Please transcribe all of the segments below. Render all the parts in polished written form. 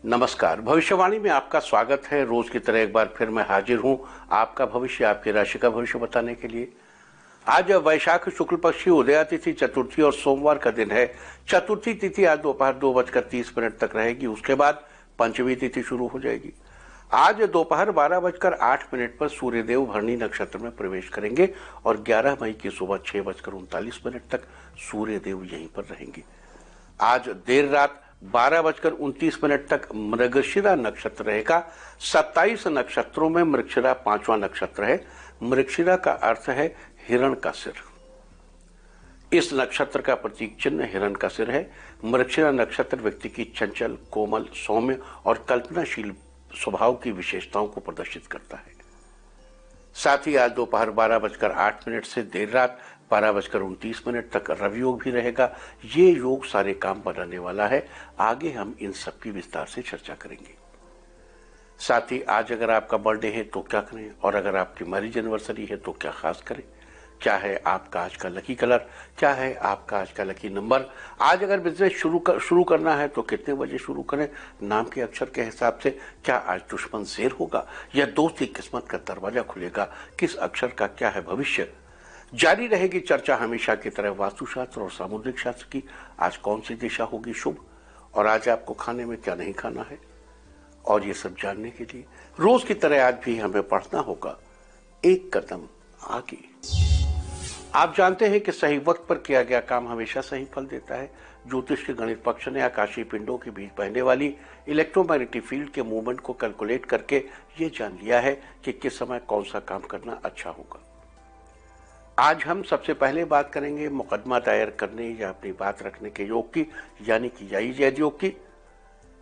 नमस्कार। भविष्यवाणी में आपका स्वागत है। रोज की तरह एक बार फिर मैं हाजिर हूं आपका भविष्य, आपकी राशि का भविष्य बताने के लिए। आज वैशाख शुक्ल पक्ष की उदया तिथि चतुर्थी और सोमवार का दिन है। चतुर्थी तिथि आज दोपहर 2:30 तक रहेगी। उसके बाद पंचमी तिथि शुरू हो जाएगी। आज दोपहर 12:08 पर सूर्यदेव भरणी नक्षत्र में प्रवेश करेंगे और 11 मई की सुबह 6:39 तक सूर्यदेव यहीं पर रहेंगे। आज देर रात 12:29 तक मृगशिरा नक्षत्र रहेगा। 27 नक्षत्रों में मृगशिरा 5वां नक्षत्र है। मृगशिरा का अर्थ है हिरण का सिर। इस नक्षत्र का प्रतीक चिन्ह हिरण का सिर है। मृगशिरा नक्षत्र व्यक्ति की चंचल, कोमल, सौम्य और कल्पनाशील स्वभाव की विशेषताओं को प्रदर्शित करता है। साथ ही आज दोपहर 12:08 से देर रात 12:29 तक रवि योग भी रहेगा। ये योग सारे काम बनाने वाला है। आगे हम इन सब की विस्तार से चर्चा करेंगे। साथ ही आज अगर आपका बर्थडे है तो क्या करें, और अगर आपकी मैरिज एनिवर्सरी है तो क्या खास करें, क्या है आपका आज का लकी कलर, क्या है आपका आज का लकी नंबर। आज अगर बिजनेस शुरू करना है तो कितने बजे शुरू करें, नाम के अक्षर के हिसाब से क्या आज दुश्मन शेर होगा या दोस्ती किस्मत का दरवाजा खुलेगा, किस अक्षर का क्या है भविष्य। जारी रहेगी चर्चा हमेशा की तरह वास्तुशास्त्र और सामुद्रिक शास्त्र की। आज कौन सी दिशा होगी शुभ, और आज आपको खाने में क्या नहीं खाना है, और ये सब जानने के लिए रोज की तरह आज भी हमें पढ़ना होगा एक कदम आगे। आप जानते हैं कि सही वक्त पर किया गया काम हमेशा सही फल देता है। ज्योतिष के गणित पक्ष ने आकाशीय पिंडों के बीच बहने वाली इलेक्ट्रोमैग्नेटिक फील्ड के मूवमेंट को कैलकुलेट करके ये जान लिया है कि किस समय कौन सा काम करना अच्छा होगा। आज हम सबसे पहले बात करेंगे मुकदमा दायर करने या अपनी बात रखने के योग की, यानी कि जायज जैद योग की।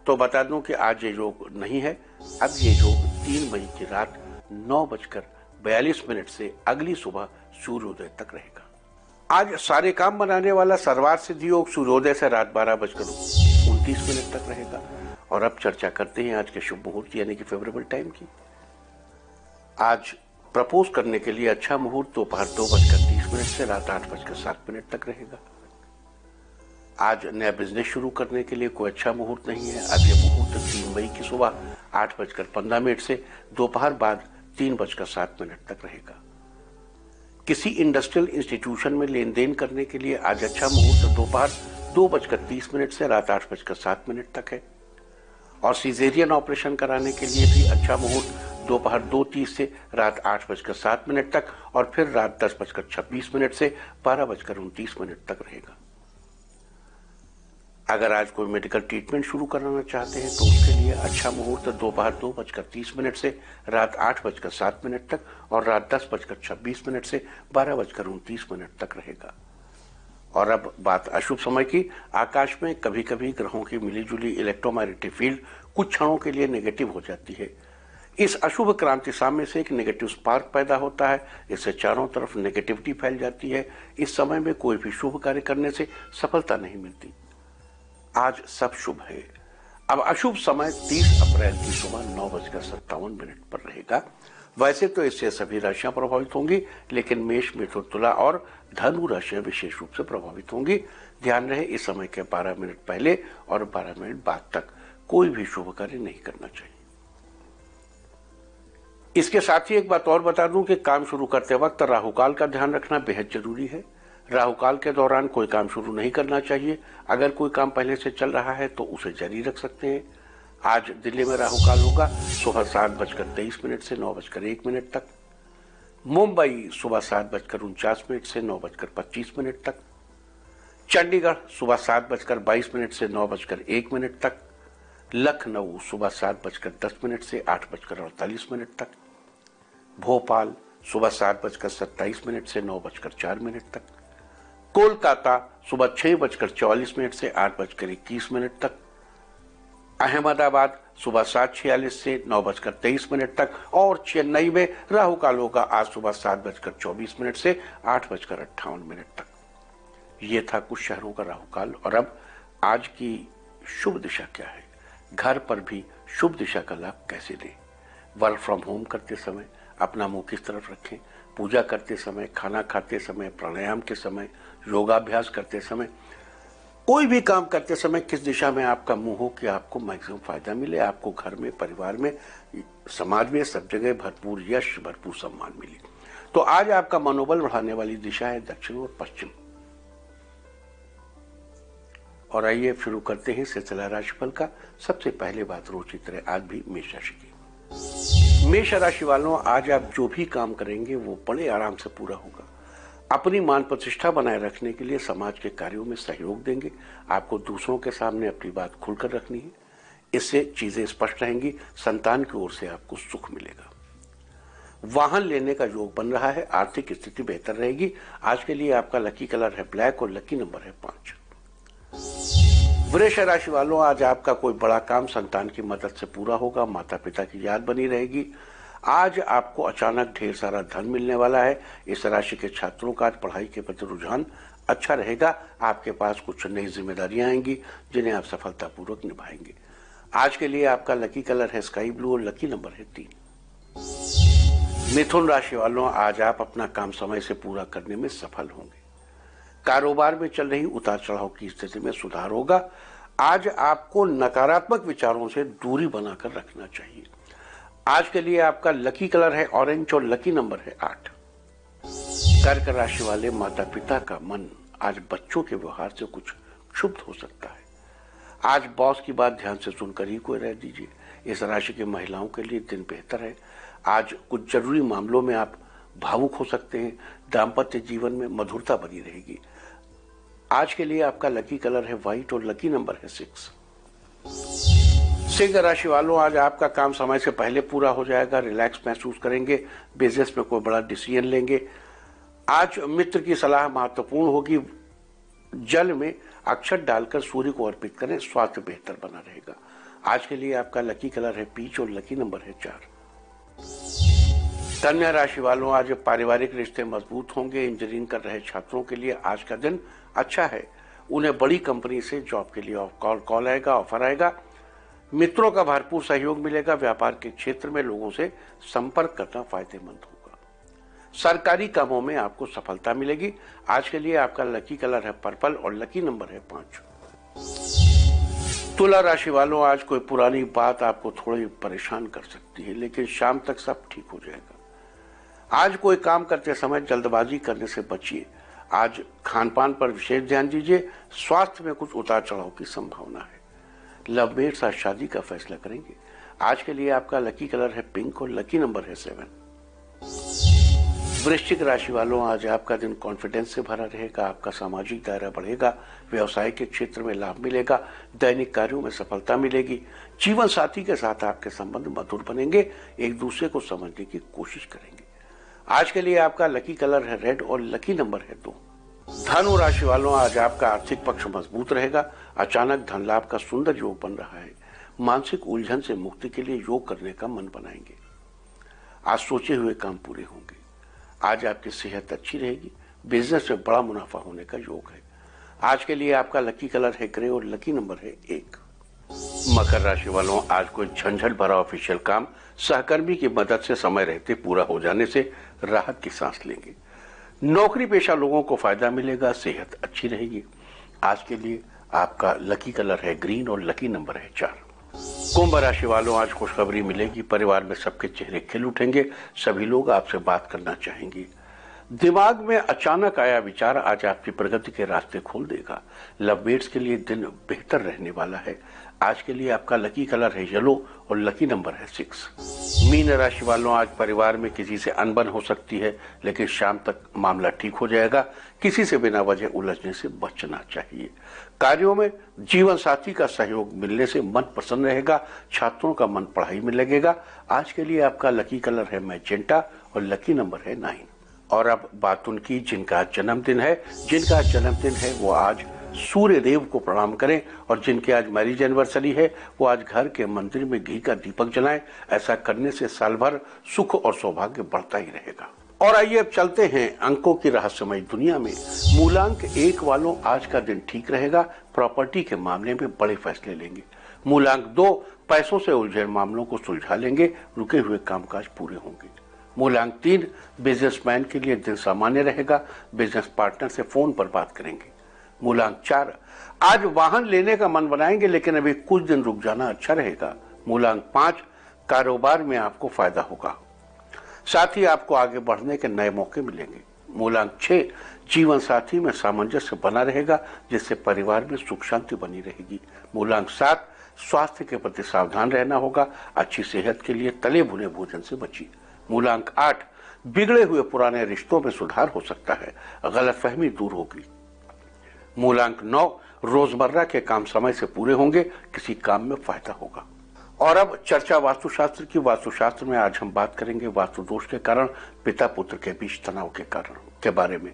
तो बता दूं कि आज ये योग नहीं है। अब ये योग 3 मई की रात 9:42 से अगली सुबह सूर्योदय तक रहेगा। आज सारे काम बनाने वाला सर्वार्थ सिद्धि योग सूर्योदय से रात 12:29 तक रहेगा। और अब चर्चा करते हैं आज के शुभ मुहूर्त यानी कि फेवरेबल टाइम की। आज प्रपोज करने के लिए अच्छा मुहूर्त दोपहर 2:30 से रात 8:07 तक रहेगा। आज नया बिजनेस शुरू करने के लिए कोई अच्छा मुहूर्त नहीं है। आज ये मुहूर्त 3 मई की सुबह 8:15 से दोपहर बाद 3:07 तक रहेगा। किसी इंडस्ट्रियल इंस्टीट्यूशन में लेन देन करने के लिए आज अच्छा मुहूर्त दोपहर 2:30 से रात 8:07 तक है। और सीजेरियन ऑपरेशन कराने के लिए भी अच्छा मुहूर्त दोपहर 2:30 से रात 8:07 तक, और फिर रात 10:26 से 12:29 तक रहेगा। अगर आज कोई मेडिकल ट्रीटमेंट शुरू कराना चाहते हैं तो उसके लिए अच्छा मुहूर्त दोपहर 2:30 से रात 8:07 तक, और रात 10:26 से 12:29 तक रहेगा। और अब बात अशुभ समय की। आकाश में कभी कभी ग्रहों की मिलीजुली इलेक्ट्रोमैग्नेटिक फील्ड कुछ क्षणों के लिए नेगेटिव हो जाती है। इस अशुभ क्रांति साम्य से एक नेगेटिव स्पार्क पैदा होता है। इससे चारों तरफ नेगेटिविटी फैल जाती है। इस समय में कोई भी शुभ कार्य करने से सफलता नहीं मिलती। आज सब शुभ है। अब अशुभ समय 30 अप्रैल की सुबह 9:57 पर रहेगा। वैसे तो इससे सभी राशियां प्रभावित होंगी, लेकिन मेष, मिथुन, तुला और धनु राशियां विशेष रूप से प्रभावित होंगी। ध्यान रहे इस समय के 12 मिनट पहले और 12 मिनट बाद तक कोई भी शुभ कार्य नहीं करना चाहिए। इसके साथ ही एक बात और बता दूं कि काम शुरू करते वक्त राहुकाल का ध्यान रखना बेहद जरूरी है। राहुकाल के दौरान कोई काम शुरू नहीं करना चाहिए। अगर कोई काम पहले से चल रहा है तो उसे जारी रख सकते हैं। आज दिल्ली में राहुकाल होगा सुबह 7:23 से 9:01 तक। मुंबई सुबह 7:49 से 9:25 तक। चंडीगढ़ सुबह 7:22 से 9:01 तक। लखनऊ सुबह 7:10 से 8:48 तक। भोपाल सुबह 7:27 से 9:04 तक। कोलकाता सुबह 6:44 से 8:21 तक। अहमदाबाद सुबह 7:46 से 9:23 तक। और चेन्नई में राहुकाल होगा आज सुबह 7:24 से 8:58 तक। ये था कुछ शहरों का राहुकाल। और अब आज की शुभ दिशा क्या है, घर पर भी शुभ दिशा का लाभ कैसे लें। वर्क फ्रॉम होम करते समय अपना मुंह किस तरफ रखें, पूजा करते समय, खाना खाते समय, प्राणायाम के समय, योगाभ्यास करते समय, कोई भी काम करते समय किस दिशा में आपका मुंह हो कि आपको मैक्सिमम फायदा मिले, आपको घर में, परिवार में, समाज में, सब जगह भरपूर यश, भरपूर सम्मान मिले। तो आज आपका मनोबल बढ़ाने वाली दिशा है दक्षिण और पश्चिम। और आइए शुरू करते हैं सिलसिला राशिफल का। सबसे पहले बात रोज की तरह आज भी मेष राशि की। मेष राशि वालों, आज आप जो भी काम करेंगे वो बड़े आराम से पूरा होगा। अपनी मान प्रतिष्ठा बनाए रखने के लिए समाज के कार्यों में सहयोग देंगे। आपको दूसरों के सामने अपनी बात खुलकर रखनी है, इससे चीजें स्पष्ट रहेंगी। संतान की ओर से आपको सुख मिलेगा। वाहन लेने का योग बन रहा है। आर्थिक स्थिति बेहतर रहेगी। आज के लिए आपका लकी कलर है ब्लैक और लकी नंबर है 5। वृष राशि वालों, आज आपका कोई बड़ा काम संतान की मदद से पूरा होगा। माता पिता की याद बनी रहेगी। आज आपको अचानक ढेर सारा धन मिलने वाला है। इस राशि के छात्रों का आज पढ़ाई के प्रति रुझान अच्छा रहेगा। आपके पास कुछ नई जिम्मेदारियां आएंगी जिन्हें आप सफलतापूर्वक निभाएंगे। आज के लिए आपका लकी कलर है स्काई ब्लू और लकी नंबर है 3। मिथुन राशि वालों, आज आप अपना काम समय से पूरा करने में सफल होंगे। कारोबार में चल रही उतार चढ़ाव की स्थिति में सुधार होगा। आज आपको नकारात्मक विचारों से दूरी बनाकर रखना चाहिए। आज के लिए आपका लकी कलर है ऑरेंज और लकी नंबर है 8। कर्क राशि वाले, माता पिता का मन आज बच्चों के व्यवहार से कुछ क्षुब्ध हो सकता है। आज बॉस की बात ध्यान से सुनकर ही कोई रह दीजिए। इस राशि की महिलाओं के लिए दिन बेहतर है। आज कुछ जरूरी मामलों में आप भावुक हो सकते हैं। दाम्पत्य जीवन में मधुरता बनी रहेगी। आज के लिए आपका लकी कलर है व्हाइट और लकी नंबर है 6। सिंह राशि वालों, आज आपका काम समय से पहले पूरा हो जाएगा। रिलैक्स महसूस करेंगे। बिजनेस में कोई बड़ा डिसीजन लेंगे। आज मित्र की सलाह महत्वपूर्ण होगी। जल में अक्षत डालकर सूर्य को अर्पित करें, स्वास्थ्य बेहतर बना रहेगा। आज के लिए आपका लकी कलर है पीच और लकी नंबर है 4। कन्या राशि वालों, आज पारिवारिक रिश्ते मजबूत होंगे। इंजीनियरिंग कर रहे छात्रों के लिए आज का दिन अच्छा है। उन्हें बड़ी कंपनी से जॉब के लिए कॉल आएगा, ऑफर आएगा। मित्रों का भरपूर सहयोग मिलेगा। व्यापार के क्षेत्र में लोगों से संपर्क करना फायदेमंद होगा। सरकारी कामों में आपको सफलता मिलेगी। आज के लिए आपका लकी कलर है पर्पल और लकी नंबर है 5। तुला राशि वालों, आज कोई पुरानी बात आपको थोड़ी परेशान कर सकती है, लेकिन शाम तक सब ठीक हो जाएगा। आज कोई काम करते समय जल्दबाजी करने से बचिए। आज खान पान पर विशेष ध्यान दीजिए। स्वास्थ्य में कुछ उतार चढ़ाव की संभावना है। लव मेट साथ शादी का फैसला करेंगे। आज के लिए आपका लकी कलर है पिंक और लकी नंबर है 7। वृश्चिक राशि वालों, आज आपका दिन कॉन्फिडेंस से भरा रहेगा। आपका सामाजिक दायरा बढ़ेगा। व्यवसाय के क्षेत्र में लाभ मिलेगा। दैनिक कार्यों में सफलता मिलेगी। जीवन साथी के साथ आपके संबंध मधुर बनेंगे। एक दूसरे को समझने की कोशिश करेंगे। आज के लिए आपका लकी कलर है रेड और लकी नंबर है 2। धनु राशि वालों, आज आपका आर्थिक पक्ष मजबूत रहेगा। अचानक धन लाभ का सुंदर योग बन रहा है। मानसिक उलझन से मुक्ति के लिए योग करने का मन बनाएंगे। आज सोचे हुए काम पूरे होंगे। आज आपकी सेहत अच्छी रहेगी। बिजनेस में बड़ा मुनाफा होने का योग है। आज के लिए आपका लकी कलर है ग्रे और लकी नंबर है 1। मकर राशि वालों, आज कोई झंझट भरा ऑफिशियल काम सहकर्मी की मदद से समय रहते पूरा हो जाने से राहत की सांस लेंगे। नौकरी पेशा लोगों को फायदा मिलेगा। सेहत अच्छी रहेगी। आज के लिए आपका लकी कलर है ग्रीन और लकी नंबर है 4। कुंभ राशि वालों, आज खुशखबरी मिलेगी। परिवार में सबके चेहरे खिल उठेंगे। सभी लोग आपसे बात करना चाहेंगे। दिमाग में अचानक आया विचार आज आपकी प्रगति के रास्ते खोल देगा। लव मेट्स के लिए दिन बेहतर रहने वाला है। आज के लिए आपका लकी कलर है येलो और लकी नंबर है 6। मीन राशि वालों, आज परिवार में किसी से अनबन हो सकती है, लेकिन शाम तक मामला ठीक हो जाएगा। किसी से बिना वजह उलझने से बचना चाहिए। कार्यों में जीवन साथी का सहयोग मिलने से मन प्रसन्न रहेगा। छात्रों का मन पढ़ाई में लगेगा। आज के लिए आपका लकी कलर है मैजेंटा और लकी नंबर है 9। और अब बात उनकी जिनका जन्मदिन है। जिनका जन्मदिन है वो आज सूर्य देव को प्रणाम करें, और जिनके आज मैरिज एनिवर्सरी है वो आज घर के मंदिर में घी का दीपक जलाएं। ऐसा करने से साल भर सुख और सौभाग्य बढ़ता ही रहेगा। और आइए अब चलते हैं अंकों की रहस्यमय दुनिया में। मूलांक 1 वालों, आज का दिन ठीक रहेगा। प्रॉपर्टी के मामले में बड़े फैसले लेंगे। मूलांक 2, पैसों से उलझे मामलों को सुलझा लेंगे। रुके हुए कामकाज पूरे होंगे। मूलांक 3, बिजनेसमैन के लिए दिन सामान्य रहेगा। बिजनेस पार्टनर से फोन पर बात करेंगे। मूलांक 4, आज वाहन लेने का मन बनाएंगे लेकिन अभी कुछ दिन रुक जाना अच्छा रहेगा। मूलांक 5, कारोबार में आपको फायदा होगा, साथ ही आपको आगे बढ़ने के नए मौके मिलेंगे। मूलांक 6, जीवन साथी में सामंजस्य बना रहेगा जिससे परिवार में सुख शांति बनी रहेगी। मूलांक 7, स्वास्थ्य के प्रति सावधान रहना होगा, अच्छी सेहत के लिए तले भुने भोजन से बचिए। मूलांक 8, बिगड़े हुए पुराने रिश्तों में सुधार हो सकता है, गलतफहमी दूर होगी। मूलांक 9, रोजमर्रा के काम समय से पूरे होंगे, किसी काम में फायदा होगा। और अब चर्चा वास्तुशास्त्र की। वास्तुशास्त्र में आज हम बात करेंगे वास्तु दोष के कारण पिता पुत्र के बीच तनाव के कारण के बारे में।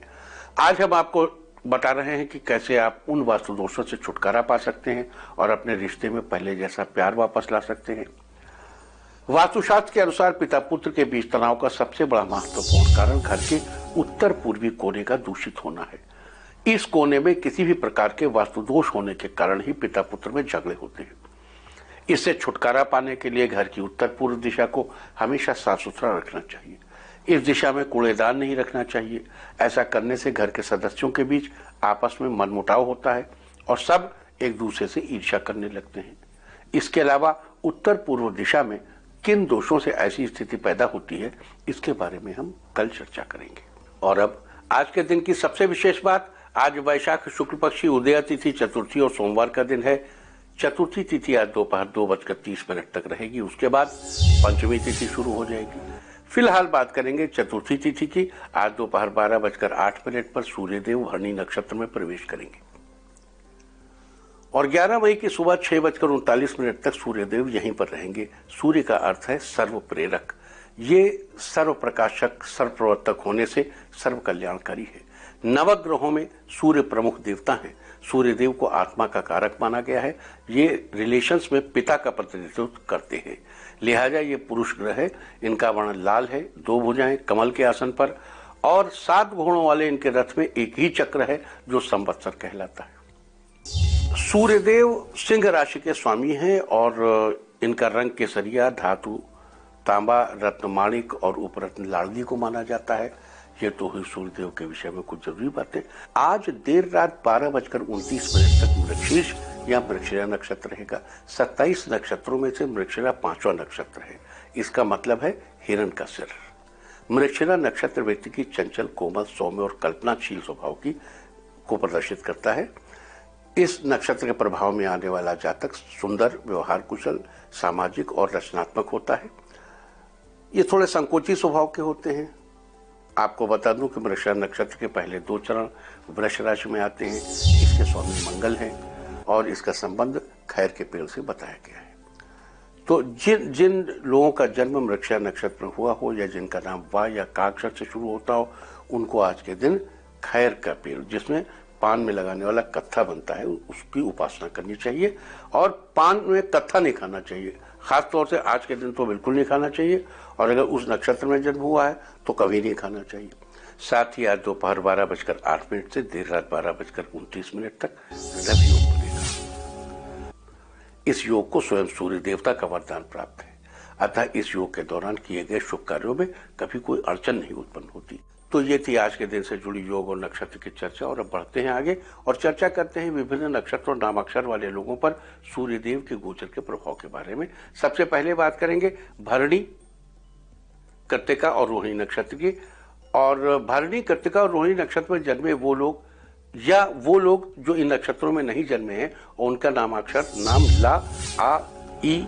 आज हम आपको बता रहे हैं कि कैसे आप उन वास्तु दोषों से छुटकारा पा सकते हैं और अपने रिश्ते में पहले जैसा प्यार वापस ला सकते हैं। वास्तुशास्त्र के अनुसार पिता पुत्र के बीच तनाव का सबसे बड़ा महत्वपूर्ण कारण घर के उत्तर पूर्वी कोने का दूषित होना है। इस कोने में किसी भी प्रकार के वास्तु दोष होने के कारण ही पिता पुत्र में झगड़े होते हैं। इससे छुटकारा पाने के लिए घर की उत्तर पूर्व दिशा को हमेशा साफ सुथरा रखना चाहिए। इस दिशा में कूड़ेदान नहीं रखना चाहिए। ऐसा करने से घर के सदस्यों के बीच आपस में मनमुटाव होता है और सब एक दूसरे से ईर्ष्या करने लगते हैं। इसके अलावा उत्तर पूर्व दिशा में किन दोषों से ऐसी स्थिति पैदा होती है, इसके बारे में हम कल चर्चा करेंगे। और अब आज के दिन की सबसे विशेष बात, आज वैशाख शुक्ल पक्षी उदया तिथि चतुर्थी और सोमवार का दिन है। चतुर्थी तिथि आज दोपहर 2:30 तक रहेगी, उसके बाद पंचमी तिथि शुरू हो जाएगी। फिलहाल बात करेंगे चतुर्थी तिथि की। आज दोपहर 12:08 पर सूर्यदेव भरणी नक्षत्र में प्रवेश करेंगे और 11 मई की सुबह 6:39 तक सूर्यदेव यहीं पर रहेंगे। सूर्य का अर्थ है सर्व प्रेरक। ये सर्व प्रकाशक, सर्व प्रवर्तक होने से सर्व कल्याणकारी है। नवग्रहों में सूर्य प्रमुख देवता हैं। सूर्यदेव को आत्मा का कारक माना गया है। ये रिलेशंस में पिता का प्रतिनिधित्व करते हैं, लिहाजा ये पुरुष ग्रह है। इनका वर्ण लाल है, 2 भुजाएं, कमल के आसन पर और 7 घोड़ों वाले इनके रथ में एक ही चक्र है जो संवत्सर कहलाता है। सूर्यदेव सिंह राशि के स्वामी हैं और इनका रंग केसरिया, धातु तांबा, रत्न माणिक और उपरत्न लाड़ली को माना जाता है। ये तो हुई सूर्यदेव के विषय में कुछ जरूरी बातें। आज देर रात 12:29 तक मृगशीर्ष या मृगशिरा नक्षत्र रहेगा। 27 नक्षत्रों में से मृगशिरा 5वां नक्षत्र है। इसका मतलब है हिरण का सिर। मृगशिरा नक्षत्र व्यक्ति की चंचल, कोमल, सौम्य और कल्पनाशील स्वभाव को प्रदर्शित करता है। इस नक्षत्र के प्रभाव में आने वाला जातक सुंदर, व्यवहार कुशल, सामाजिक और रचनात्मक होता है। ये थोड़े संकोची स्वभाव के होते हैं। आपको बता दूं कि मृगशिरा नक्षत्र के पहले 2 चरण वृष राशि में आते हैं। इसके स्वामी मंगल हैं और इसका संबंध खैर के पेड़ से बताया गया है। तो जिन लोगों का जन्म मृगशिरा नक्षत्र में हुआ हो या जिनका नाम वा या का अक्षर से शुरू होता हो, उनको आज के दिन खैर का पेड़, जिसमें पान में लगाने वाला कत्था बनता है, उसकी उपासना करनी चाहिए। और पान में कत्था नहीं खाना चाहिए, खासतौर से आज के दिन तो बिल्कुल नहीं खाना चाहिए। और अगर उस नक्षत्र में जन्म हुआ है तो कभी नहीं खाना चाहिए। साथ ही आज दोपहर 12:08 से देर रात 12:29 तक रवि योग बनेगा। इस योग को स्वयं सूर्य देवता का वरदान प्राप्त है, अतः इस योग के दौरान किए गए शुभ कार्यों में कभी कोई अड़चन नहीं उत्पन्न होती। तो ये थी आज के दिन से जुड़ी योग और नक्षत्र की चर्चा। और अब बढ़ते हैं आगे और चर्चा करते हैं विभिन्न नक्षत्र और नामाक्षर वाले लोगों पर सूर्यदेव के गोचर के प्रभाव के बारे में। सबसे पहले बात करेंगे भरणी, कृत्तिका और रोहिणी नक्षत्र की। और भरणी, कृत्तिका और रोहिणी नक्षत्र में जन्मे वो लोग जो इन नक्षत्रों में नहीं जन्मे हैं, उनका नामाक्षर नाम ला, आ, ई,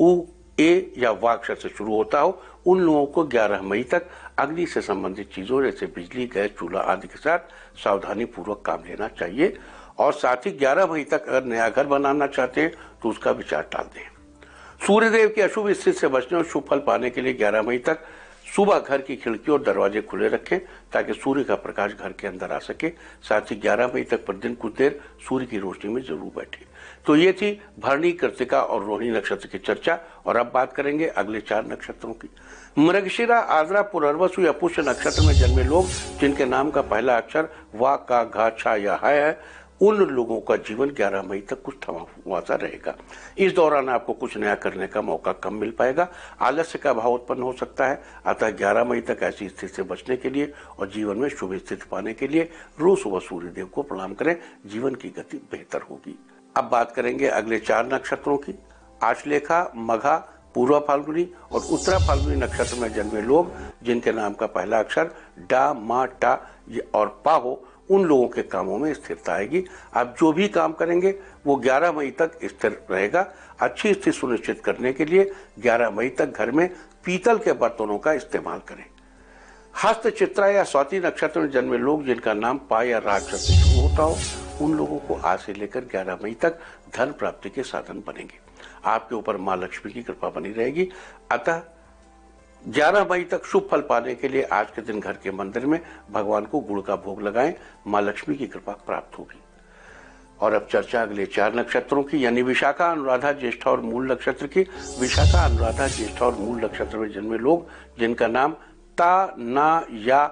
उ, ए या वा अक्षर से शुरू होता हो, उन लोगों को 11 मई तक अग्नि से संबंधित चीजों जैसे बिजली, गैस, चूल्हा आदि के साथ सावधानी पूर्वक काम लेना चाहिए। और साथ ही 11 मई तक अगर नया घर बनाना चाहते हैं तो उसका विचार टाल दें। सूर्यदेव की अशुभ स्थिति से बचने और शुभ फल पाने के लिए 11 मई तक सुबह घर की खिड़की और दरवाजे खुले रखें ताकि सूर्य का प्रकाश घर के अंदर आ सके। साथ ही 11 मई तक प्रतिदिन कुछ देर सूर्य की रोशनी में जरूर बैठे। तो ये थी भरणी, कृत्तिका और रोहिणी नक्षत्र की चर्चा। और अब बात करेंगे अगले 4 नक्षत्रों की। मृगशिरा, आर्द्रा, पुनर्वसु या पुष्य नक्षत्र में जन्मे लोग जिनके नाम का पहला अक्षर वा, का, घा, छा या है, उन लोगों का जीवन 11 मई तक कुछ थमा हुआ सा रहेगा। इस दौरान आपको कुछ नया करने का मौका कम मिल पाएगा, आलस्य का भाव उत्पन्न हो सकता है। अतः 11 मई तक ऐसी स्थिति से बचने के लिए और जीवन में शुभ स्थिति पाने के लिए रोज सुबह सूर्यदेव को प्रणाम करें, जीवन की गति बेहतर होगी। अब बात करेंगे अगले 4 नक्षत्रों की। आश्लेषा, मघा, पूर्वा फाल्गुनी और उत्तरा फाल्गुनी नक्षत्र में जन्मे लोग जिनके नाम का पहला अक्षर डा, मा, टा और पा हो, उन लोगों के कामों में स्थिरता आएगी। आप जो भी काम करेंगे वो 11 मई तक स्थिर रहेगा। अच्छी स्थिति सुनिश्चित करने के लिए 11 मई तक घर में पीतल के बर्तनों का इस्तेमाल करें। हस्त, चित्रा या स्वाति नक्षत्र में जन्मे लोग जिनका नाम पा या रा अक्षर से शुरू होता हो, उन लोगों को आज से लेकर 11 मई तक धन प्राप्ति के साधन बनेंगे। आपके ऊपर मां लक्ष्मी की कृपा बनी रहेगी। अतः 11 मई तक शुभ फल पाने के लिए आज के दिन घर के मंदिर में भगवान को गुड़ का भोग लगाएं, मां लक्ष्मी की कृपा प्राप्त होगी। और अब चर्चा अगले 4 नक्षत्रों की, यानी विशाखा, अनुराधा, ज्येष्ठा और मूल नक्षत्र की। विशाखा, अनुराधा, ज्येष्ठा और मूल नक्षत्र में जन्मे लोग जिनका नाम ता, ना, या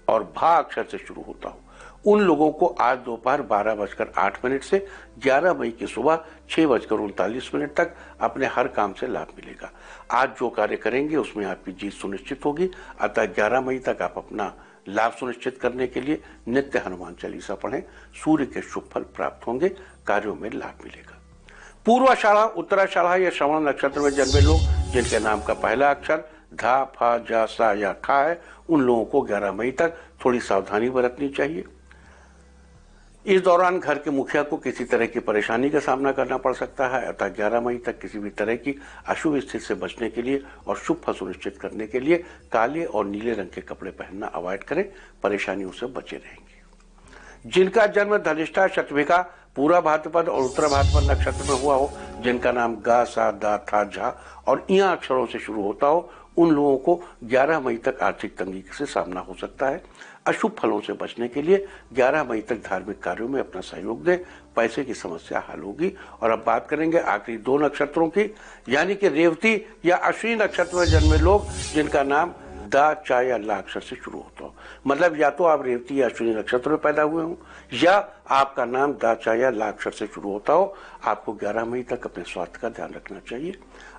और भा अक्षर से शुरू होता हो, उन लोगों को आज दोपहर 12:08 से 11 मई की सुबह 6:39 तक अपने हर काम से लाभ मिलेगा। आज जो कार्य करेंगे उसमें आपकी जीत सुनिश्चित होगी। अतः 11 मई तक आप अपना लाभ सुनिश्चित करने के लिए नित्य हनुमान चालीसा पढ़ें, सूर्य के शुभ फल प्राप्त होंगे, कार्यों में लाभ मिलेगा। पूर्वाषाढ़ा, उत्तराषाढ़ा या श्रवण नक्षत्र में जन्मे लोग जिनके नाम का पहला अक्षर धा, फा, जा, सा या खा है, उन लोगों को 11 मई तक थोड़ी सावधानी बरतनी चाहिए। इस दौरान घर के मुखिया को किसी तरह की परेशानी का सामना करना पड़ सकता है। अतः 11 मई तक किसी भी तरह की अशुभ स्थिति से बचने के लिए और शुभ फल सुनिश्चित करने के लिए काले और नीले रंग के कपड़े पहनना अवॉइड करें, परेशानियों से बचे रहेंगे। जिनका जन्म धनिष्ठा, शतभिषा, पूरा भाद्रपद और उत्तर भाद्रपद नक्षत्र में हुआ हो, जिनका नाम गा, सा, दा, था, झा और इया अक्षरों से शुरू होता हो, उन लोगों को 11 मई तक आर्थिक तंगी से सामना हो सकता है। अशुभ फलों से बचने के लिए 11 मई तक धार्मिक कार्यों में अपना सहयोग दें, पैसे की समस्या हल होगी। और अब बात करेंगे आखिरी 2 नक्षत्रों की, यानी कि रेवती या अश्विनी नक्षत्र में जन्मे लोग जिनका नाम दा, चा या ला अक्षर से शुरू होता हो। मतलब या तो आप रेवती या अश्विनी नक्षत्र में पैदा हुए हो या आपका नाम दा, चा या ला अक्षर से शुरू होता हो। आपको 11 मई तक अपने स्वास्थ्य का ध्यान रखना चाहिए।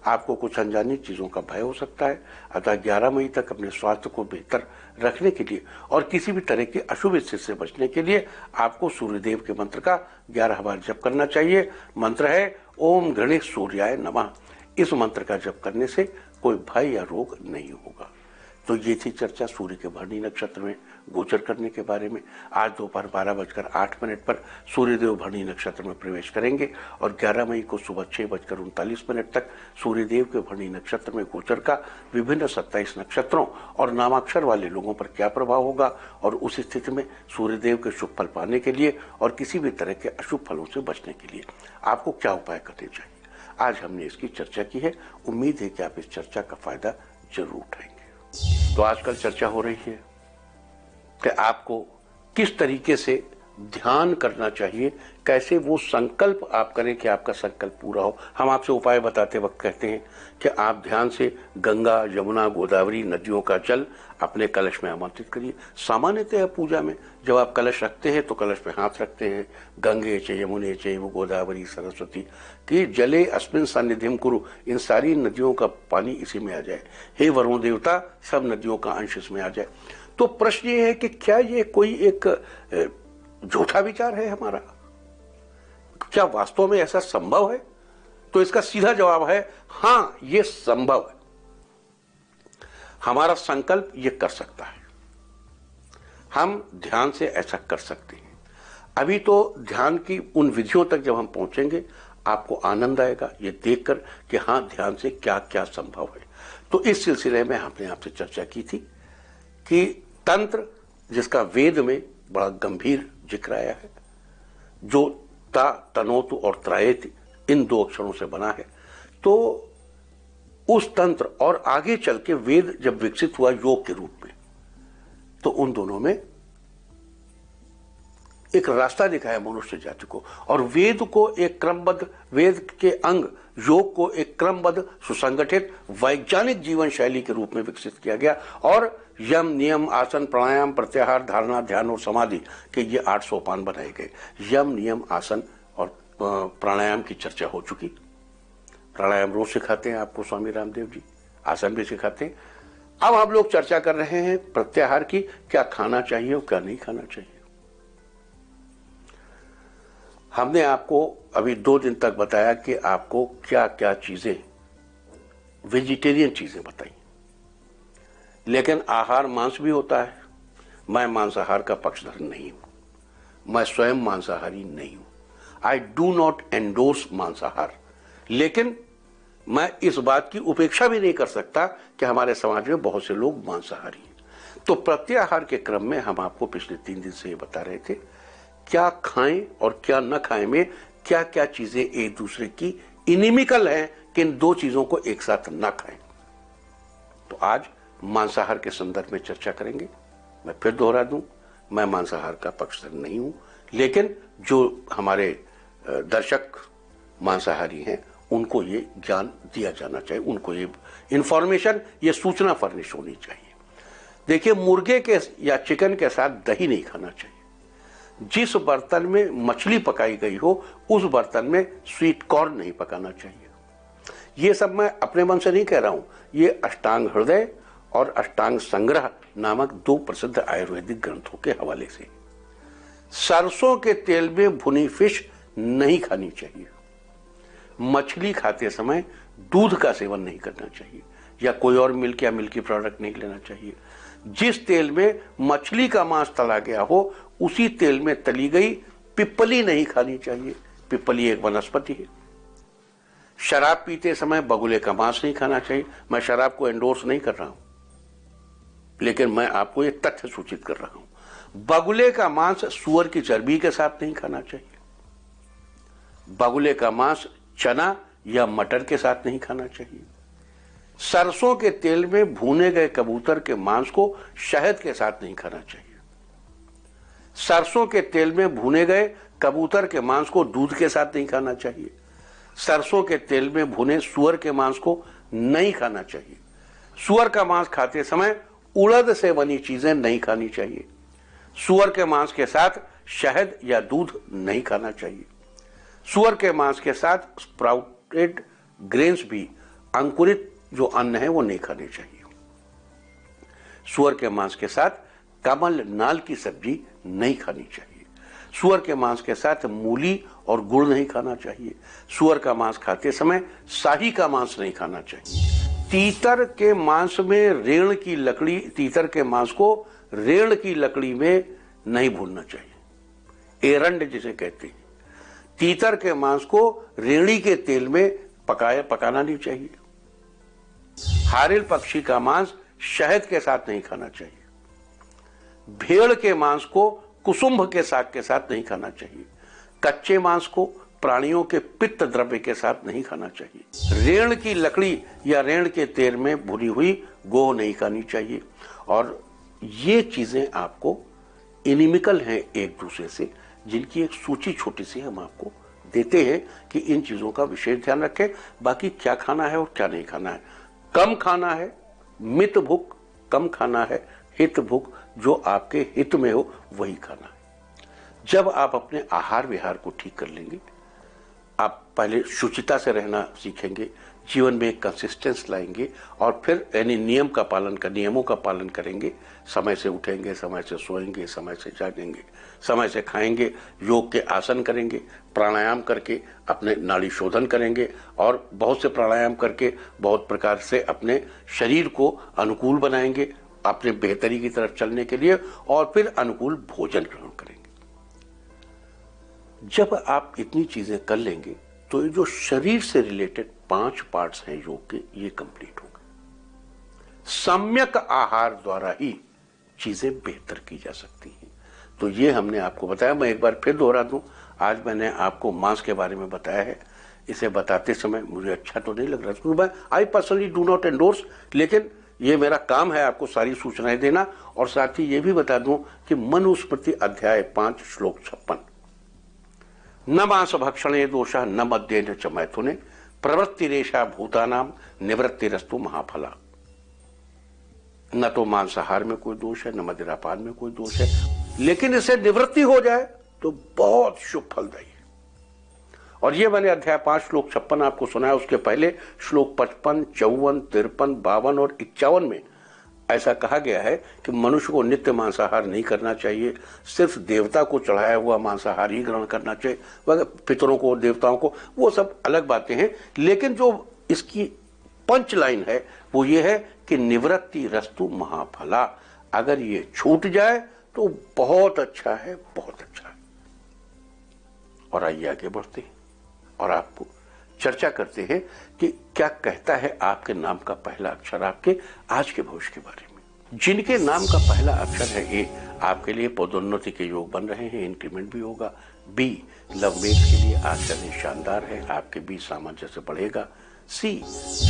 आपको कुछ अनजानी चीजों का भय हो सकता है। अतः 11 मई तक अपने स्वास्थ्य को बेहतर रखने के लिए और किसी भी तरह की अशुभ स्थिति से बचने के लिए आपको सूर्यदेव के मंत्र का 11 बार जप करना चाहिए। मंत्र है ओम गणेश सूर्याय नमः। इस मंत्र का जप करने से कोई भय या रोग नहीं होगा। तो ये थी चर्चा सूर्य के भरणी नक्षत्र में गोचर करने के बारे में। आज दोपहर 12:08 पर सूर्यदेव भरणी नक्षत्र में प्रवेश करेंगे और 11 मई को सुबह 6:39 तक सूर्यदेव के भरणी नक्षत्र में गोचर का विभिन्न 27 नक्षत्रों और नामाक्षर वाले लोगों पर क्या प्रभाव होगा और उस स्थिति में सूर्यदेव के शुभ फल पाने के लिए और किसी भी तरह के अशुभ फलों से बचने के लिए आपको क्या उपाय करने चाहिए, आज हमने इसकी चर्चा की है। उम्मीद है कि आप इस चर्चा का फायदा जरूर उठाएंगे। तो आजकल चर्चा हो रही है कि आपको किस तरीके से ध्यान करना चाहिए, कैसे वो संकल्प आप करें कि आपका संकल्प पूरा हो। हम आपसे उपाय बताते वक्त कहते हैं कि आप ध्यान से गंगा, यमुना, गोदावरी नदियों का जल अपने कलश में आमंत्रित करिए। सामान्यतः पूजा में जब आप कलश रखते हैं तो कलश में हाथ रखते हैं। गंगे च यमुने चैव गोदावरी सरस्वती कि जले अस्मिन् सन्निधिं कुरु, इन सारी नदियों का पानी इसी में आ जाए। हे वरुण देवता, सब नदियों का अंश इसमें आ जाए। तो प्रश्न ये है कि क्या ये कोई एक झूठा विचार है हमारा? क्या वास्तव में ऐसा संभव है? तो इसका सीधा जवाब है हां, ये संभव है। हमारा संकल्प ये कर सकता है। हम ध्यान से ऐसा कर सकते हैं। अभी तो ध्यान की उन विधियों तक जब हम पहुंचेंगे आपको आनंद आएगा ये देखकर कि हां, ध्यान से क्या क्या संभव है। तो इस सिलसिले में हमने आपसे चर्चा की थी कि तंत्र, जिसका वेद में बड़ा गंभीर जिक्र आया है, जो ता, तनोतु और त्रायेति इन 2 अक्षरों से बना है, तो उस तंत्र और आगे चल के वेद जब विकसित हुआ योग के रूप में, तो उन दोनों में एक रास्ता दिखाया मनुष्य जाति को, और वेद को एक क्रमबद्ध, वेद के अंग योग को एक क्रमबद्ध सुसंगठित वैज्ञानिक जीवन शैली के रूप में विकसित किया गया। और यम, नियम, आसन, प्राणायाम, प्रत्याहार, धारणा, ध्यान और समाधि के ये 8 सोपान बनाए गए। यम, नियम, आसन और प्राणायाम की चर्चा हो चुकी। प्राणायाम रोज सिखाते हैं आपको स्वामी रामदेव जी, आसन भी सिखाते हैं। अब हम लोग चर्चा कर रहे हैं प्रत्याहार की, क्या खाना चाहिए और क्या नहीं खाना चाहिए। हमने आपको अभी 2 दिन तक बताया कि आपको क्या क्या चीजें, वेजिटेरियन चीजें बताई, लेकिन आहार मांस भी होता है। मैं मांसाहार का पक्षधर नहीं हूं, मैं स्वयं मांसाहारी नहीं हूं। आई डू नॉट एंडोर्स मांसाहार, लेकिन मैं इस बात की उपेक्षा भी नहीं कर सकता कि हमारे समाज में बहुत से लोग मांसाहारी हैं। तो प्रत्याहार के क्रम में हम आपको पिछले 3 दिन से ये बता रहे थे क्या खाएं और क्या न खाएं में क्या क्या चीजें एक दूसरे की इनिमिकल हैं कि इन 2 चीजों को एक साथ न खाएं। तो आज मांसाहार के संदर्भ में चर्चा करेंगे। मैं फिर दोहरा दूं, मैं मांसाहार का पक्षधर नहीं हूं, लेकिन जो हमारे दर्शक मांसाहारी हैं उनको ये ज्ञान दिया जाना चाहिए, उनको ये इंफॉर्मेशन, ये सूचना फर्निश होनी चाहिए। देखिए, मुर्गे के या चिकन के साथ दही नहीं खाना चाहिए। जिस बर्तन में मछली पकाई गई हो उस बर्तन में स्वीट कॉर्न नहीं पकाना चाहिए। ये सब मैं अपने मन से नहीं कह रहा हूं, ये अष्टांग हृदय और अष्टांग संग्रह नामक 2 प्रसिद्ध आयुर्वेदिक ग्रंथों के हवाले से। सरसों के तेल में भुनी फिश नहीं खानी चाहिए। मछली खाते समय दूध का सेवन नहीं करना चाहिए या कोई और मिल्क या मिल्की प्रोडक्ट नहीं लेना चाहिए। जिस तेल में मछली का मांस तला गया हो उसी तेल में तली गई पिपली नहीं खानी चाहिए। पिपली एक वनस्पति है। शराब पीते समय बगुले का मांस नहीं खाना चाहिए। मैं शराब को एंडोर्स नहीं कर रहा हूं, लेकिन मैं आपको ये तथ्य सूचित कर रहा हूं। बगुले का मांस सुअर की चर्बी के साथ नहीं खाना चाहिए। बगुले का मांस चना या मटर के साथ नहीं खाना चाहिए। सरसों के तेल में भुने गए कबूतर के मांस को शहद के साथ नहीं खाना चाहिए। सरसों के तेल में भुने गए कबूतर के मांस को दूध के साथ नहीं खाना चाहिए। सरसों के तेल में भुने सुअर के मांस को नहीं खाना चाहिए। सुअर का मांस खाते समय उड़द से बनी चीजें नहीं खानी चाहिए। सुअर के मांस के साथ शहद या दूध नहीं खाना चाहिए। सुअर के मांस के साथ स्प्राउटेड ग्रेन्स भी, अंकुरित जो अन्न है वो नहीं खाने चाहिए। सुअर के मांस के साथ कमल नाल की सब्जी नहीं खानी चाहिए। सुअर के मांस के साथ मूली और गुड़ नहीं खाना चाहिए। सुअर का मांस खाते समय शाही का मांस नहीं खाना चाहिए। तीतर के मांस में रेण की लकड़ी, तीतर के मांस को रेण की लकड़ी में नहीं भूनना चाहिए। एरंड जिसे कहते हैं, तीतर के मांस को रेड़ी के तेल में पकाना नहीं चाहिए। हारिल पक्षी का मांस शहद के साथ नहीं खाना चाहिए। भेड़ के मांस को कुसुम्भ के साग के साथ नहीं खाना चाहिए। कच्चे मांस को प्राणियों के पित्त द्रव्य के साथ नहीं खाना चाहिए। रेण की लकड़ी या रेण के तेल में भुनी हुई गोह नहीं खानी चाहिए। और ये चीजें आपको इनिमिकल हैं एक दूसरे से, जिनकी एक सूची छोटी सी हम आपको देते हैं कि इन चीजों का विशेष ध्यान रखें। बाकी क्या खाना है और क्या नहीं खाना है। कम खाना है, मित भुक, कम खाना है, हित भुक, जो आपके हित में हो वही खाना है। जब आप अपने आहार विहार को ठीक कर लेंगे, आप पहले शुचिता से रहना सीखेंगे, जीवन में एक कंसिस्टेंस लाएंगे और फिर यानी नियमों का पालन करेंगे। समय से उठेंगे, समय से सोएंगे, समय से जागेंगे, समय से खाएंगे, योग के आसन करेंगे, प्राणायाम करके अपने नाड़ी शोधन करेंगे और बहुत से प्राणायाम करके बहुत प्रकार से अपने शरीर को अनुकूल बनाएंगे अपने बेहतरी की तरफ चलने के लिए, और फिर अनुकूल भोजन ग्रहण करेंगे। जब आप इतनी चीजें कर लेंगे तो ये जो शरीर से रिलेटेड 5 पार्ट्स हैं योग के, ये कंप्लीट हो गए। सम्यक आहार द्वारा ही चीजें बेहतर की जा सकती हैं। तो ये हमने आपको बताया। मैं एक बार फिर दोहरा दूं, आज मैंने आपको मांस के बारे में बताया है। इसे बताते समय मुझे अच्छा तो नहीं लग रहा, क्योंकि मैं I personally do not endorse, लेकिन ये मेरा काम है आपको सारी सूचनाएं देना। और साथ ही ये भी बता दूं कि मनुस्मृति अध्याय 5 श्लोक 56, न मांस भक्षणे दोषः न मद्येन च मैथुने प्रवृत्तिरेषा भूतानां निवृत्तिरस्तु महाफला। न तो मांसाहार में कोई दोष है, न मदिरापान में कोई दोष है, लेकिन इससे निवृत्ति हो जाए तो बहुत शुभ फलदायी है। और ये मैंने अध्याय 5 श्लोक 56 आपको सुनाया। उसके पहले श्लोक 55, 54, 53, 52 और 51 में ऐसा कहा गया है कि मनुष्य को नित्य मांसाहार नहीं करना चाहिए, सिर्फ देवता को चढ़ाया हुआ मांसाहार ही ग्रहण करना चाहिए। वह पितरों को, देवताओं को, वो सब अलग बातें हैं। लेकिन जो इसकी पंच लाइन है वो ये है कि निवृत्ति रस्तु महाफला। अगर ये छूट जाए तो बहुत अच्छा है, बहुत अच्छा है। और आइए आगे बढ़ते हैं और आपको चर्चा करते हैं कि क्या कहता है आपके नाम का पहला अक्षर आपके आज के भविष्य के बारे में। जिनके नाम का पहला अक्षर है ए, आपके लिए पदोन्नति के योग बन रहे हैं, इंक्रीमेंट भी होगा। बी, लवमेट के लिए आज का दिन शानदार है, आपके बीच सामंजस्य बढ़ेगा। सी,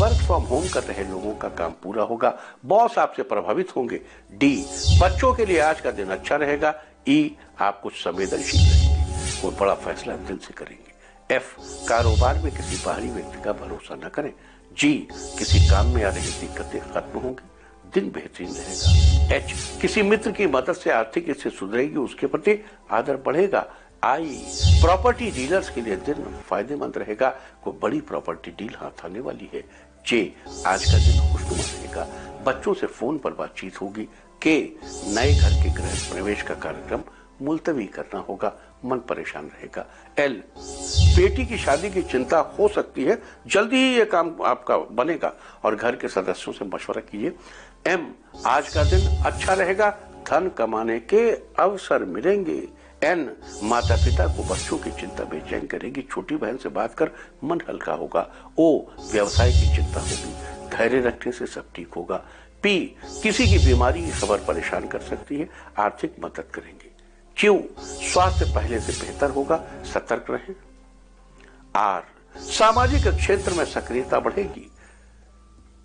वर्क फ्रॉम होम कर रहे लोगों का काम पूरा होगा, बॉस आपसे प्रभावित होंगे। डी, बच्चों के लिए आज का दिन अच्छा रहेगा। ई, आप कुछ संवेदनशील रहेंगे, कोई बड़ा फैसला दिल से करेंगे। एफ, कारोबार में किसी बाहरी व्यक्ति का भरोसा न करें। जी, किसी काम में आ रही दिक्कतें खत्म होंगी, दिन बेहतरीन रहेगा। एच, किसी मित्र की मदद से आर्थिक स्थिति सुधरेगी, उसके प्रति आदर बढ़ेगा। आई, प्रॉपर्टी डीलर्स के लिए दिन फायदेमंद रहेगा, कोई बड़ी प्रॉपर्टी डील हाथ आने वाली है। जे, आज का दिन खुशनुमा रहेगा, बच्चों से फोन पर बातचीत होगी। के, नए घर के गृह प्रवेश का कार्यक्रम मुलतवी करना होगा, मन परेशान रहेगा। एल, बेटी की शादी की चिंता हो सकती है, जल्दी ही ये काम आपका बनेगा और घर के सदस्यों से मशवरा कीजिए। एम, आज का दिन अच्छा रहेगा, धन कमाने के अवसर मिलेंगे। एन, माता पिता को बच्चों की चिंता बेचैन करेगी, छोटी बहन से बात कर मन हल्का होगा। ओ, व्यवसाय की चिंता होगी, धैर्य रखने से सब ठीक होगा। पी, किसी की बीमारी की खबर परेशान कर सकती है, आर्थिक मदद करेंगे। क्यू, स्वास्थ्य पहले से बेहतर होगा, सतर्क रहें। आर, सामाजिक क्षेत्र में सक्रियता बढ़ेगी।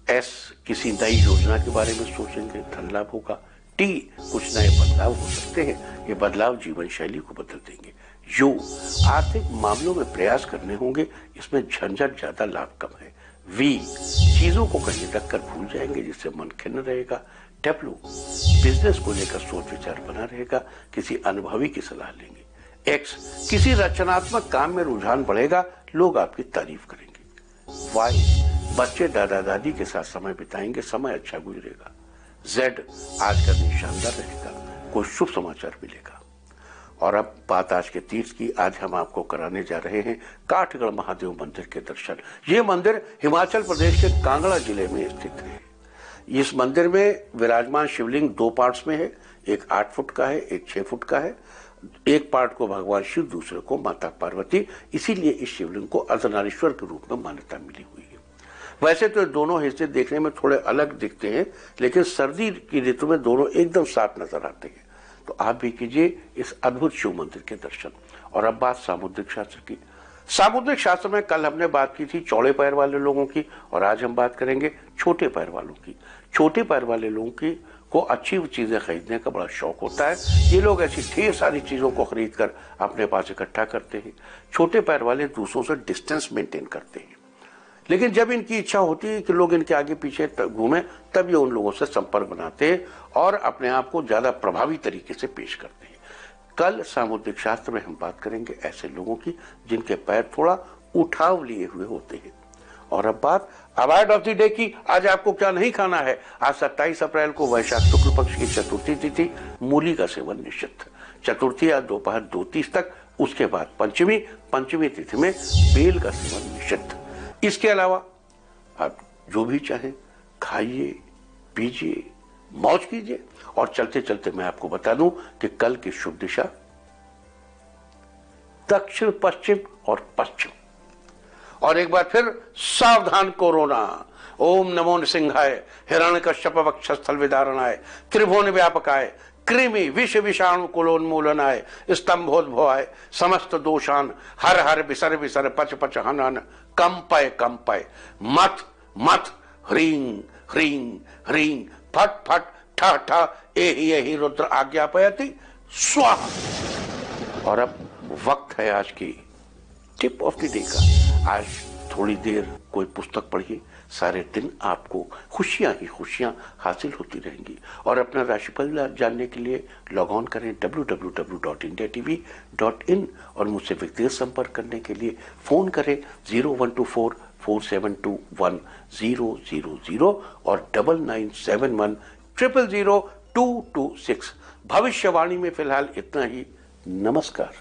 एस, किसी नई योजना के बारे में सोचेंगे, धन लाभ होगा। टी, कुछ नए बदलाव हो सकते हैं, ये बदलाव जीवन शैली को बदल देंगे। यू, आर्थिक मामलों में प्रयास करने होंगे, इसमें झंझट ज्यादा, लाभ कम है। वी, चीजों को कहीं रख कर भूल जाएंगे जिससे मन खिन्न रहेगा। डब्ल्यू, बिजनेस को लेकर सोच विचार बना रहेगा, किसी अनुभवी की सलाह लेंगे। एक्स, किसी रचनात्मक काम में रुझान बढ़ेगा, लोग आपकी तारीफ करेंगे। वाई, बच्चे दादा दादी के साथ समय बिताएंगे, समय अच्छा गुजरेगा। जेड, आज का दिन शानदार रहेगा, कोई शुभ समाचार मिलेगा। और अब बात आज के तीर्थ की। आज हम आपको कराने जा रहे हैं काठगढ़ महादेव मंदिर के दर्शन। ये मंदिर हिमाचल प्रदेश के कांगड़ा जिले में स्थित है। इस मंदिर में विराजमान शिवलिंग 2 पार्ट्स में है, एक 8 फुट का है, एक 6 फुट का है। एक पार्ट को भगवान शिव, दूसरे को माता पार्वती, इसीलिए इस शिवलिंग को अर्धनारीश्वर के रूप में मान्यता मिली हुई है। वैसे तो दोनों हिस्से देखने में थोड़े अलग दिखते हैं, लेकिन सर्दी की ऋतु में दोनों एकदम साथ नजर आते हैं। तो आप भी कीजिए इस अद्भुत शिव मंदिर के दर्शन। और अब बात सामुद्रिक शास्त्र की। सामुद्रिक शास्त्र में कल हमने बात की थी चौड़े पैर वाले लोगों की, और आज हम बात करेंगे छोटे पैर वालों की। छोटे पैर वाले लोगों की को अच्छी चीजें खरीदने का बड़ा शौक होता है। ये लोग ऐसी ढेर सारी चीजों को खरीद कर अपने पास इकट्ठा करते हैं। छोटे पैर वाले दूसरों से डिस्टेंस मेंटेन करते हैं, लेकिन जब इनकी इच्छा होती है कि लोग इनके आगे पीछे घूमें, तब ये उन लोगों से संपर्क बनाते हैं और अपने आप को ज्यादा प्रभावी तरीके से पेश करते हैं। कल सामुद्रिक शास्त्र में हम बात करेंगे ऐसे लोगों की जिनके पैर थोड़ा उठाव लिए हुए होते हैं। और अब बात अवॉइड ऑफ द डे की। आज आपको क्या नहीं खाना है। आज 27 अप्रैल को वैशाख शुक्ल पक्ष की चतुर्थी तिथि, मूली का सेवन निषिद्ध। चतुर्थी आज दोपहर 2:30 तक, उसके बाद पंचमी तिथि में बेल का सेवन निषिद्ध। इसके अलावा आप जो भी चाहें खाइए, पीजिए, मौज कीजिए। और चलते चलते मैं आपको बता दूं कि कल की शुभ दिशा दक्षिण पश्चिम और पश्चिम। और एक बार फिर सावधान कोरोना। ओम नमो नृसिंहाय, हिरण्यकश्यप वक्षस्थल विदारणाय, त्रिभुवन व्यापकाय, कृमि विष विषाणु कुलोन्मूलनाय, स्तंभोद्भवाय, समस्त दोषान हर हर विसर विसर पच पच हन हन, कंपय कंपय, मत मत ह्रीं ह्रीं ह्रीं फट फट ठ ठ एहि रुद्र आज्ञापयति स्वाहा। और अब वक्त है आज की टिप ऑफ द डे का। आज थोड़ी देर कोई पुस्तक पढ़िए, सारे दिन आपको खुशियां ही खुशियां हासिल होती रहेंगी। और अपना राशिफल जानने के लिए लॉग ऑन करें www.indiatv.in और मुझसे व्यक्तिगत संपर्क करने के लिए फोन करें 0124-4721-000 और 9971-000-226। भविष्यवाणी में फिलहाल इतना ही। नमस्कार।